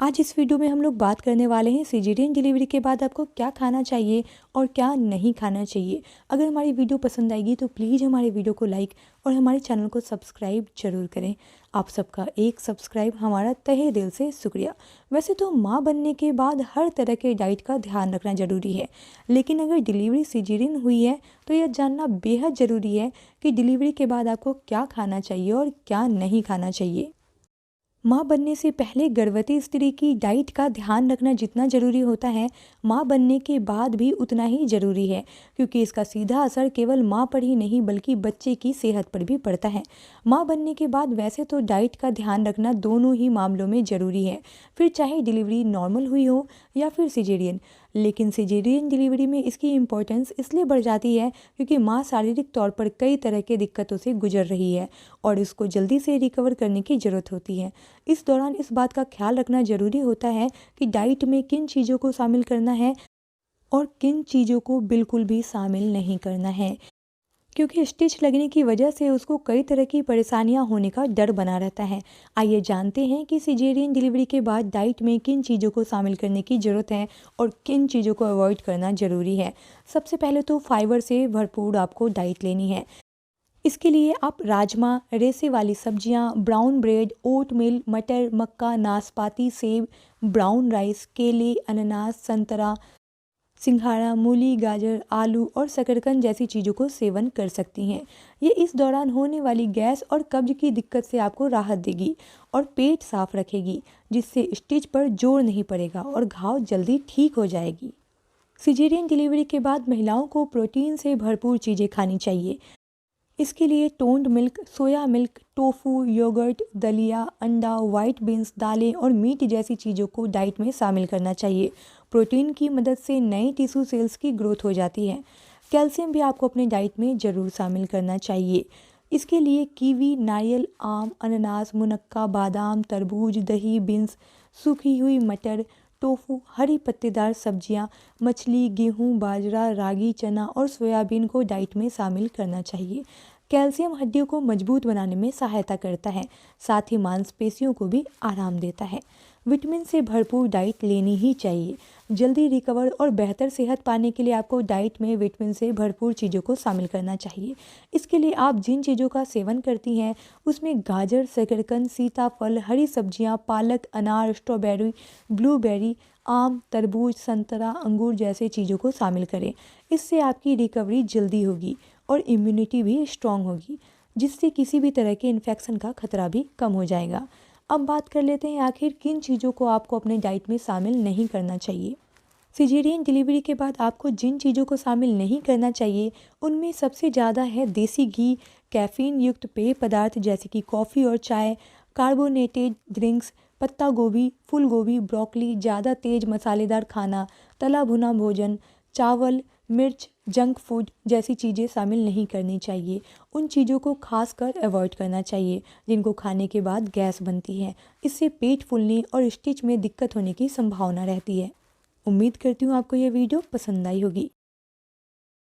आज इस वीडियो में हम लोग बात करने वाले हैं सिजेरियन डिलीवरी के बाद आपको क्या खाना चाहिए और क्या नहीं खाना चाहिए। अगर हमारी वीडियो पसंद आएगी तो प्लीज़ हमारे वीडियो को लाइक और हमारे चैनल को सब्सक्राइब जरूर करें। आप सबका एक सब्सक्राइब हमारा तहे दिल से शुक्रिया। वैसे तो माँ बनने के बाद हर तरह के डाइट का ध्यान रखना ज़रूरी है, लेकिन अगर डिलीवरी सिजेरियन हुई है तो यह जानना बेहद ज़रूरी है कि डिलीवरी के बाद आपको क्या खाना चाहिए और क्या नहीं खाना चाहिए। माँ बनने से पहले गर्भवती स्त्री की डाइट का ध्यान रखना जितना ज़रूरी होता है, माँ बनने के बाद भी उतना ही ज़रूरी है, क्योंकि इसका सीधा असर केवल माँ पर ही नहीं बल्कि बच्चे की सेहत पर भी पड़ता है। माँ बनने के बाद वैसे तो डाइट का ध्यान रखना दोनों ही मामलों में ज़रूरी है, फिर चाहे डिलीवरी नॉर्मल हुई हो या फिर सिजेरियन। लेकिन सिजेरियन डिलीवरी में इसकी इम्पोर्टेंस इसलिए बढ़ जाती है क्योंकि माँ शारीरिक तौर पर कई तरह के दिक्कतों से गुजर रही है और इसको जल्दी से रिकवर करने की ज़रूरत होती है। इस दौरान इस बात का ख्याल रखना ज़रूरी होता है कि डाइट में किन चीज़ों को शामिल करना है और किन चीज़ों को बिल्कुल भी शामिल नहीं करना है, क्योंकि स्टिच लगने की वजह से उसको कई तरह की परेशानियां होने का डर बना रहता है। आइए जानते हैं कि सिजेरियन डिलीवरी के बाद डाइट में किन चीज़ों को शामिल करने की ज़रूरत है और किन चीज़ों को अवॉइड करना ज़रूरी है। सबसे पहले तो फाइबर से भरपूर आपको डाइट लेनी है। इसके लिए आप राजमा, रेसे वाली सब्जियां, ब्राउन ब्रेड, ओटमील, मटर, मक्का, नाशपाती, सेब, ब्राउन राइस, केले, अनानास, संतरा, सिंघाड़ा, मूली, गाजर, आलू और शकरकंद जैसी चीज़ों को सेवन कर सकती हैं। ये इस दौरान होने वाली गैस और कब्ज की दिक्कत से आपको राहत देगी और पेट साफ रखेगी, जिससे स्टिच पर जोर नहीं पड़ेगा और घाव जल्दी ठीक हो जाएगी। सिजेरियन डिलीवरी के बाद महिलाओं को प्रोटीन से भरपूर चीज़ें खानी चाहिए। इसके लिए toned milk, soya milk, tofu, yogurt, दलिया, अंडा, वाइट बीन्स, दालें और मीट जैसी चीज़ों को डाइट में शामिल करना चाहिए। प्रोटीन की मदद से नए टिश्यू सेल्स की ग्रोथ हो जाती है। कैल्शियम भी आपको अपने डाइट में ज़रूर शामिल करना चाहिए। इसके लिए कीवी, नारियल, आम, अनानास, मुनक्का, बादाम, तरबूज, दही, बीन्स, सूखी हुई मटर, टोफू, हरी पत्तेदार सब्जियां, मछली, गेहूं, बाजरा, रागी, चना और सोयाबीन को डाइट में शामिल करना चाहिए। कैल्शियम हड्डियों को मजबूत बनाने में सहायता करता है, साथ ही मांसपेशियों को भी आराम देता है। विटामिन से भरपूर डाइट लेनी ही चाहिए। जल्दी रिकवर और बेहतर सेहत पाने के लिए आपको डाइट में विटामिन से भरपूर चीज़ों को शामिल करना चाहिए। इसके लिए आप जिन चीज़ों का सेवन करती हैं उसमें गाजर, शकरकंद, सीताफल, हरी सब्जियां, पालक, अनार, स्ट्रॉबेरी, ब्लूबेरी, आम, तरबूज, संतरा, अंगूर जैसे चीज़ों को शामिल करें। इससे आपकी रिकवरी जल्दी होगी और इम्यूनिटी भी स्ट्रॉन्ग होगी, जिससे किसी भी तरह के इन्फेक्शन का खतरा भी कम हो जाएगा। अब बात कर लेते हैं आखिर किन चीज़ों को आपको अपने डाइट में शामिल नहीं करना चाहिए। सिजेरियन डिलीवरी के बाद आपको जिन चीज़ों को शामिल नहीं करना चाहिए उनमें सबसे ज़्यादा है देसी घी, कैफ़ीन युक्त पेय पदार्थ जैसे कि कॉफ़ी और चाय, कार्बोनेटेड ड्रिंक्स, पत्ता गोभी, फूल गोभी, ब्रोकली, ज़्यादा तेज़ मसालेदार खाना, तला भुना भोजन, चावल, मिर्च, जंक फूड जैसी चीज़ें शामिल नहीं करनी चाहिए। उन चीज़ों को खासकर अवॉइड करना चाहिए जिनको खाने के बाद गैस बनती है। इससे पेट फूलने और स्टिच में दिक्कत होने की संभावना रहती है। उम्मीद करती हूँ आपको यह वीडियो पसंद आई होगी।